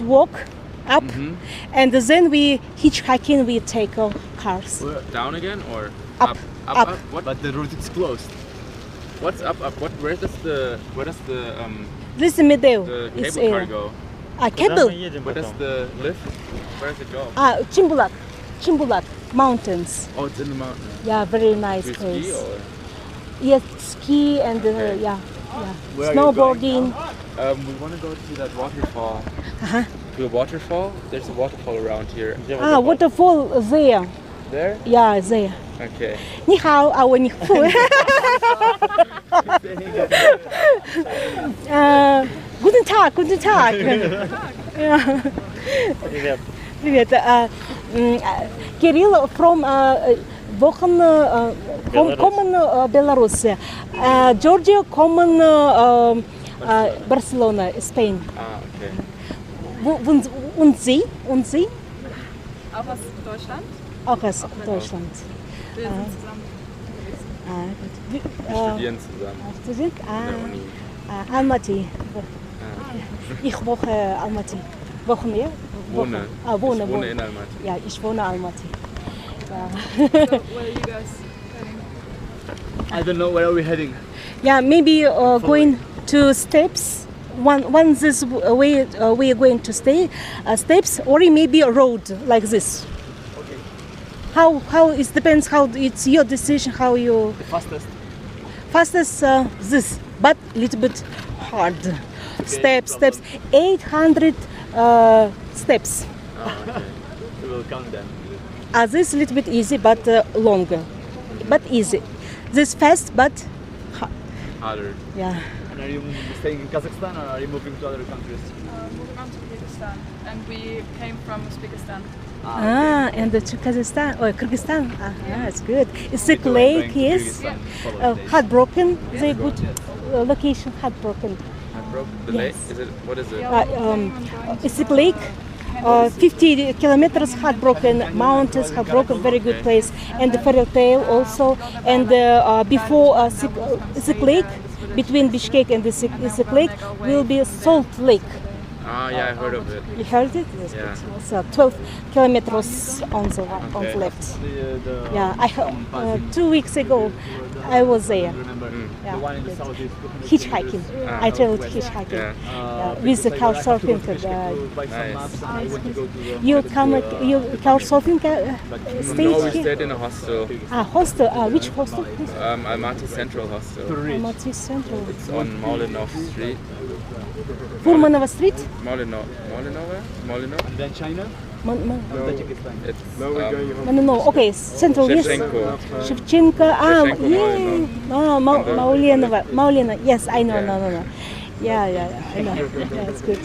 walk up, and then we hitchhiking. We take cars. Down again or Up. Up. What? But the route is closed. What's up? What? Where does the This is Medeo. the It's cable car go? cable. Where does the lift? Where does it go? Chimbulak Mountains. Oh, it's in the mountain. Yeah, very nice Do you place. ski or? Yes, ski and Okay. Where are you snowboarding. We want to go to that waterfall. Uh-huh. To a waterfall? There's a waterfall around here. Waterfall there. There? Yeah, there. Okay. 你好，我你好。Guten Tag, guten Tag. Привет. Привет. Кирилл from common Belarus. Georgia common Barcelona, Spain. Okay. Und Sie? Und Sie? Auch aus Deutschland? Auch aus Deutschland. Wir sind zusammen. Gut. Studieren zusammen. Student? In der Uni. Almaty. Ich wohne Almaty. Wochen wir? Wohne. Wohne. Ich wohne in Almaty. Ja, ich wohne Almaty. Ja. So, where are you guys heading? I don't know where are we heading. Yeah, maybe going to steps. One this way we are going to stay steps, or maybe a road like this. Okay. How it depends. How it's your decision. How you The fastest. fastest this, but little bit hard. Steps. 800 steps. Oh, okay. We will count them. This little bit easy, but longer, but easy. This fast, but Harder. yeah. And are you staying in Kazakhstan or are you moving to other countries? Moving on to Kyrgyzstan, and we came from Uzbekistan. And to Kazakhstan or Kyrgyzstan. It's good. It's a Going lake, to yes. Kyrgyzstan for holidays. Heartbroken. Very good location. Heartbroken. The lake? Yes. Is it? What is it? It's a lake. 50 kilometers Heartbroken mountains. Heartbroken, very good place. And the fairy tale also. And before Sik Lake, between Bishkek and the Sik Lake, will be Salt Lake. Ah, yeah, I heard of it. You heard it? Yes, Yeah. good. So 12 kilometers on the right, on the left. Yeah, I 2 weeks ago I was there. Remember Yeah. the one in the south is Hitchhiking. I traveled hitchhiking. Yeah. With the car surfing. Buy some Nice. maps and I want to go to the You come, you car surfing No, stage we here? stayed in a hostel. Hostel. Which hostel? Almaty Central Hostel. Almaty Central. It's on Molinov Street. Furmanova Street? Molinov? And then China? Tajikistan. It's No. Okay, Central. Yes. Shevchenko. Shevchenko. Shevchenko, Yeah. Maulenova. Yes, I know. No. Yeah. I know. Yeah, it's good.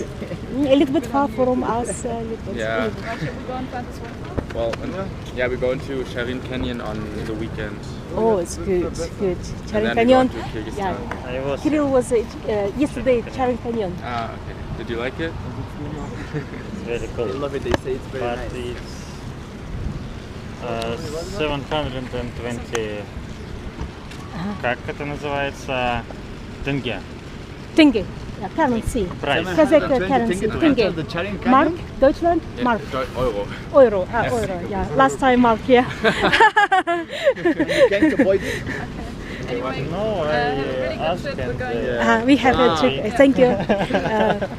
A little bit far from us. A little bit. Yeah. Actually, we're going to find this one. Well, yeah, we're going to Sharin Canyon on the weekend. Oh, it's good. And Charin then Canyon. we go to Kyrgyzstan. Yeah. I was Kirill was yesterday Charin Canyon. Okay. Did you like it? very I cool, love it, they say it's very but nice. it's 720. Как это называется? Тенге. Tenge. Yeah, currency. Price. Kazakh currency. Tenge. The Charin Mark, Canyon? Deutschland, Yeah, Mark. Euro. Euro. Euro. Yeah. Last time Mark. Yeah. You can't avoid it. Anyway, No, have a really I good asked trip. We're and going. We have a trip. Thank you.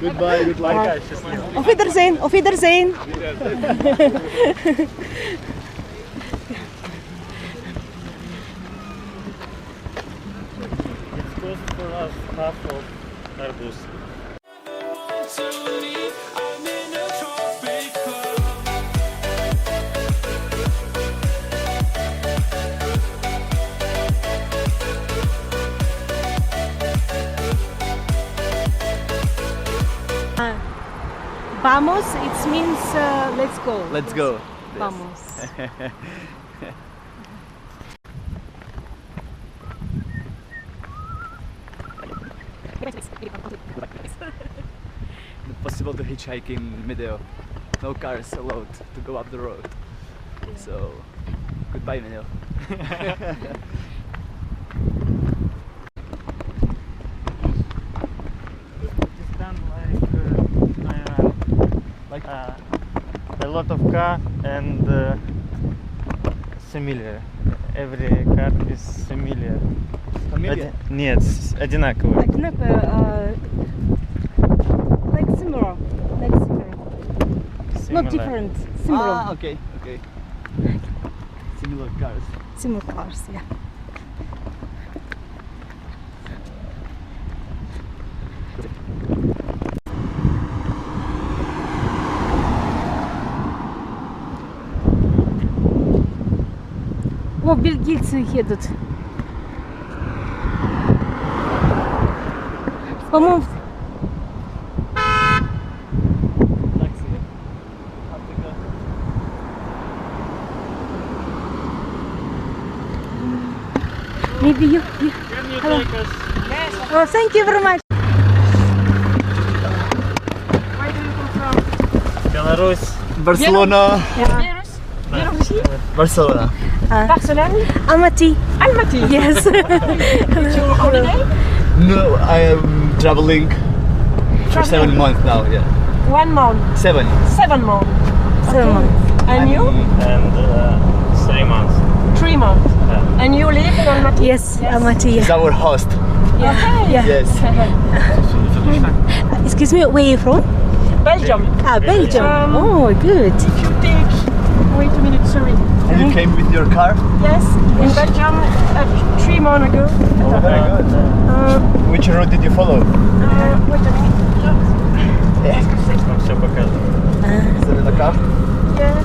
Goodbye, good luck. Auf Wiedersehen. Auf Wiedersehen. It cost for us half of arbuz. Vamos. It means let's go. Let's go. Vamos. Possible to hitchhike in Medeo. No cars allowed to go up the road. So, goodbye Medeo. It's done like Iran. a lot of car and similar. Every car is similar. Нет, одинаковый. Like similar. Not different. Similar. Ah, okay. Similar cars. Similar cars, yeah. О, бельгийцы едут. По-моему, maybe you. Can you Hello. take us? Oh, thank you very much. Where do you come from? Belarus. Barcelona. Barcelona. Barcelona? Almaty. Almaty? Yes. Your holiday? No, I am traveling for 7 months now. Yeah. 1 month. 7. 7 months. 7 months. And you? And 3 months. 3 months. And you live in Almaty? Yes, Almaty. He's Yeah. our host. Okay. Yeah. Yes. Excuse me, where are you from? Belgium. Ah, Belgium. Um, Oh, good. If you take... Wait a minute, sorry. And you came with your car? Yes, in Belgium 3 months ago. Oh, very good. Which route did you follow? Wait a minute. Вам все показываю. Is it in the car? Yes.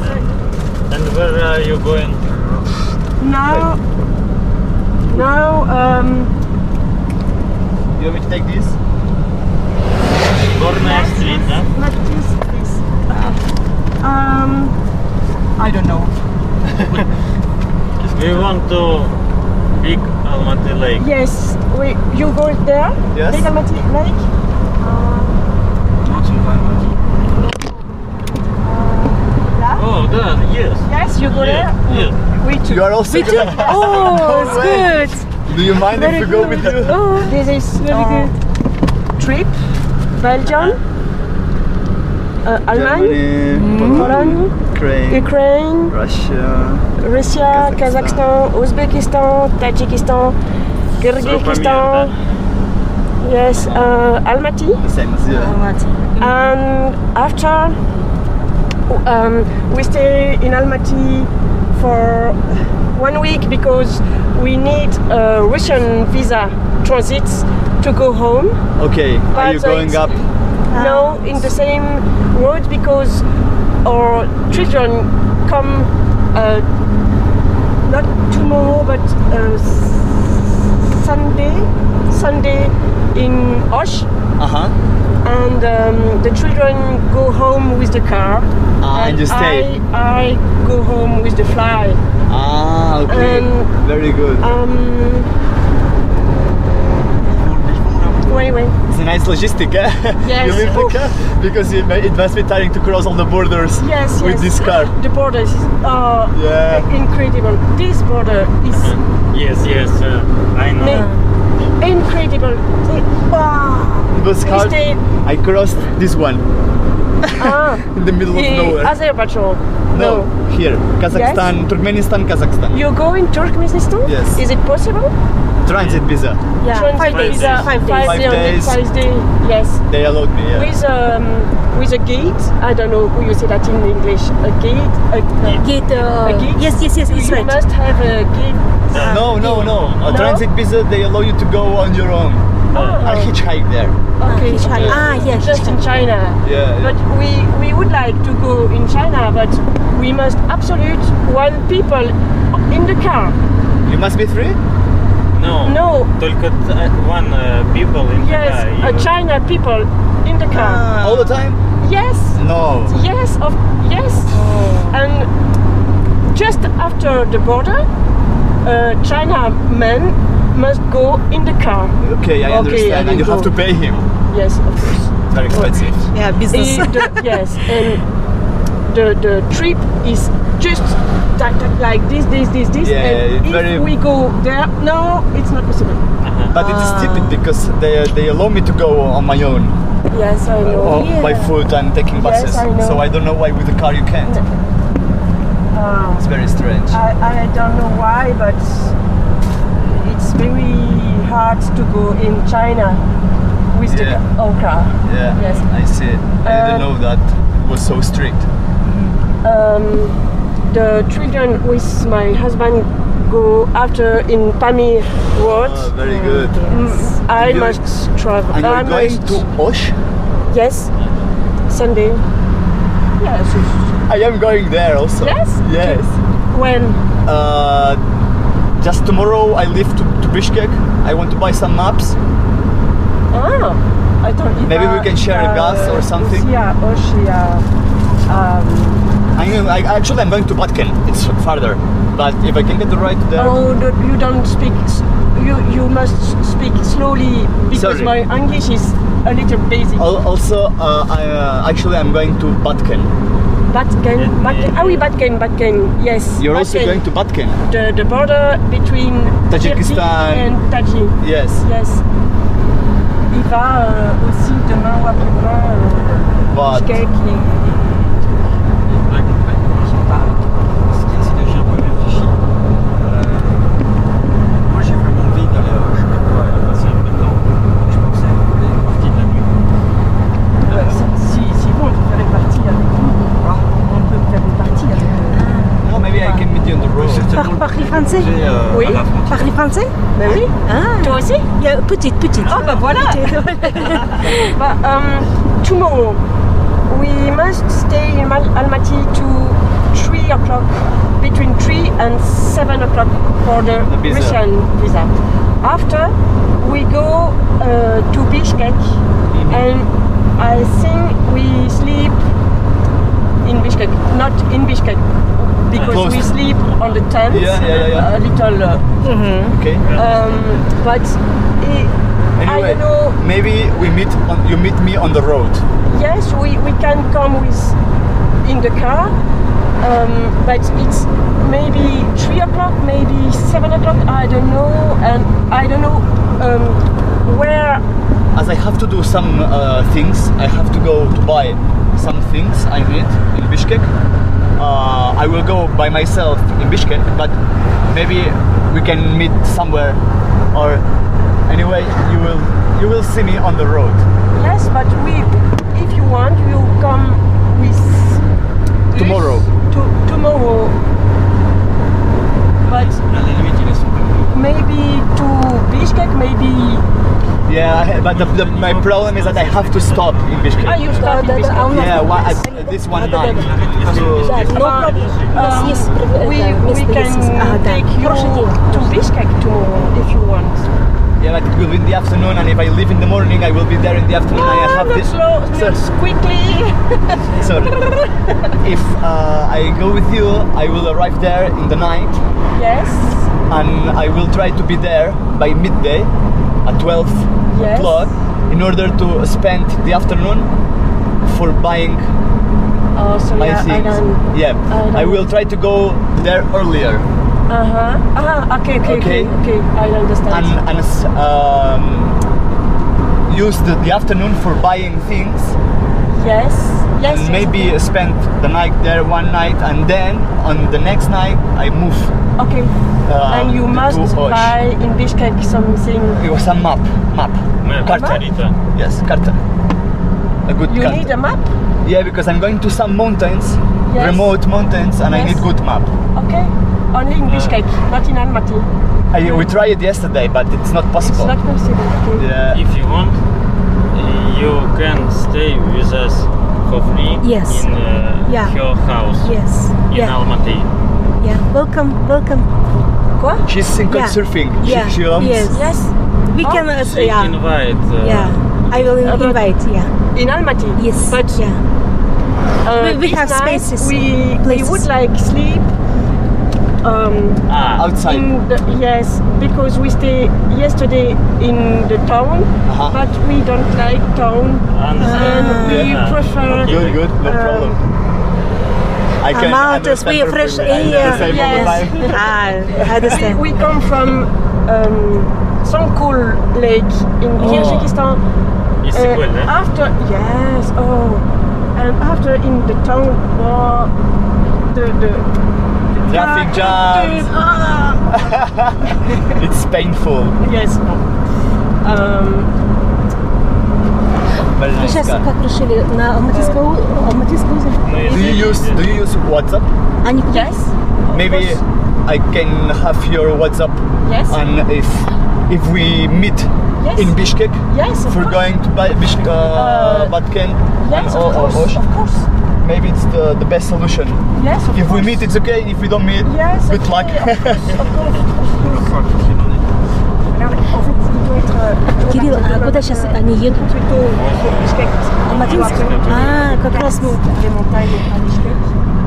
And where are you going? Now, You want me to take this? Горная стрит, да? like this. I don't know. We want to Big Almaty Lake. Yes, you go there? Yes. Big Almaty Lake? Oh, да, yes. Yes, you go there? Yes. We too. You are also Me too. Oh, it's good. Do you mind if we go with you? Oh, This is very good. trip. Belgium, Allemagne, Germany, Poland, Ukraine, Russia, Kazakhstan, Uzbekistan, Tajikistan, Kyrgyzstan. Yes, Almaty. The same as you. Almaty. And after we stay in Almaty for 1 week because we need a Russian visa transit to go home. Okay, are you But going it's- up? No, in the same road because our children come not tomorrow but Sunday in Osh. Uh-huh. And the children go home with the car. And you stay? I go home with the fly. Ah, okay. Very good. Wait. It's a nice logistic, eh? Yes. You leave the Oof. car because it must be tiring to cross all the borders Yes, with this car. The borders are Yeah. incredible. This border is Yes, I know. incredible. It was hard. stayed- I crossed this one in the middle of nowhere. Azerbaijan. No, here. Kazakhstan, Turkmenistan, Kazakhstan. You go in Turkmenistan? Yes. Is it possible? Transit visa. Yeah, Transit 5 days. visa, 5 days. 5 days. 5 days. Yes. They allowed me, yeah. With a gate. I don't know how you say that in English. A gate. Gate. A gate? Yes, it's You right. must have a gate. No. A No? transit visa, they allow you to go on your own. I hitchhike there. Okay. Hitchhike. Ah, yes. Just in China. Yeah. But we would like to go in China, but we must absolute 1 people in the car. You must be 3? No. Только one people in the Yes, car. a China people in the car. All the time? Yes. No. Yes. And just after the border, China men must go in the car. Okay, I understand. I And you will have go. to pay him. Yes, of course. Very expensive. Yeah, business. Yes, and the trip is just like this. Yeah, and it's if very- we go there, no, it's not possible. But it is stupid because they allow me to go on my own. Yes, I know. Or by foot and taking buses. Yes, I know. So I don't know why with the car you can't. It's very strange. I don't know why, but it's very hard to go in China with the car. Yeah, Yes. I see. I didn't know that it was so strict. The children with my husband go after in Pamir Road. Oh, very good. I must travel. And you're going to Osh? Yes, Sunday. Yes. I am going there also. Yes? Yes. When? Just tomorrow I leave to Bishkek. I want to buy some maps. I thought Maybe we can share a gas or something. Yeah, Oshia. Actually I'm going to Batken. It's farther. But if I can get the ride there. Oh, you don't speak. You must speak slowly because Sorry. my English is a little basic. Also, actually I'm going to Batken. Batken. Ah oui, Batken. Yes. You're also Batken. going to Batken. The border between Tajikistan and Taji. Yes. Yes. Il va aussi demain ou après-demain But Bishkek et J'ai un peu réfléchi. Moi j'ai vraiment envie d'aller à Bishkek passer un peu de temps. Je pensais à une partie de la nuit. si bon, on peut faire une partie avec vous. On peut faire une partie avec no, maybe I can meet you on the road. Parlez français? Oui. Parlez français? Ben oui. Toi aussi? Petite. Oh bah voilà. Tomorrow we must stay in Almaty to 3 o'clock, between 3 and 7 o'clock for the visa. Russian visa. After we go to Bishkek and I think we sleep in Bishkek, not in Bishkek because Close. we sleep on the tent. Yeah. A little. Okay. But I Anyway, don't know. maybe you meet me on the road. Yes, we can come in the car, but it's maybe 3 o'clock, maybe 7 o'clock. I don't know, and I don't know where. As I have to do some things, I have to go to buy some things I need in Bishkek. I will go by myself in Bishkek, but maybe we can meet somewhere, or anyway, you will see me on the road. Yes, but if you want, you come with Tomorrow. Tomorrow, but À la limite, il est super. maybe to Bishkek, maybe. Yeah, but my problem is that I have to stop in Bishkek. You start in Bishkek. Yeah, this one night. We can take you to Bishkek tomorrow if you want. Yeah, but it will be in the afternoon, and if I leave in the morning, I will be there in the afternoon. I have not this. slow, not quickly. Sorry. If I go with you, I will arrive there in the night, Yes. and I will try to be there by midday at 12 Yes. o'clock in order to spend the afternoon for buying Oh, so my yeah, things. I will try to go there earlier. Okay. I understand. and use the afternoon for buying things. Yes. And maybe spend the night there one night, and then on the next night I move. Okay. And you to must Osh. buy in Bishkek something. It was a map. Carta. Margarita. Yes, carta. A good You carta. need a map. Yeah, because I'm going to some mountains, Yes. remote mountains, and I Yes. need good map. Okay. Only in Bishkek, not in Almaty. We tried it yesterday, but it's not It's possible. not possible. Okay. Yeah. If you want, you can stay with us for free Yes. in Yeah. your house Yes. in Yeah. Almaty. Yeah. Welcome. Quoi? She's single Yeah. surfing. Yeah. She owns. Yes. Yes. We can. They Yeah. invite. Yeah. I will But- invite. Yeah. In Almaty. Yes. But Yeah. We this have night spaces, We places. would like sleep. Outside. Yes, because we stay yesterday in the town, but we don't like town, and we Yeah. prefer. Good, no problem. I can Mountains, we understand fresh perfectly. I do air. the same all the Yes. time. I understand. We come from Songkul Lake in Kyrgyzstan, Istanbul, eh? After, yes, oh, and after in the town, the Traffic jams. It's painful. Yes. Very nice Сейчас car. как решили на Алматинское озеро? Do you use WhatsApp? Они Yes. Maybe I can have your WhatsApp, Yes. and if we meet Yes. in Bishkek, Yes, of if we're course. going to Bishkek, Batken, Yes, and of course. Osh, Of course. maybe it's the best solution. Yes, of If course. we meet, it's okay. If we don't meet, Yes, good okay, luck. Of course. En fait, il doit être. Кирилл, а куда сейчас они едут? Plutôt Bishkek. Алматинск? А, как раз мы... Les montagnes à Bishkek.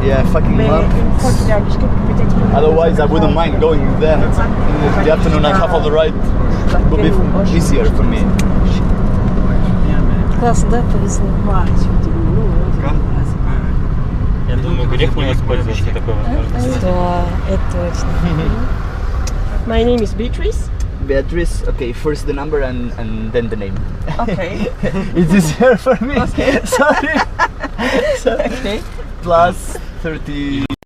Yeah, fucking Mais love. une fois qu'il est à Bishkek, peut-être. Otherwise, I wouldn't mind going there in the afternoon and half of the ride would be easier for me. Классно, да, повезло? Я думаю, грех не воспользоваться такой возможностью. Да, это точно. My name is Beatrice. Beatrice, okay, first the number and then the name. Okay. It's easier for me. Sorry. Okay. Plus 30.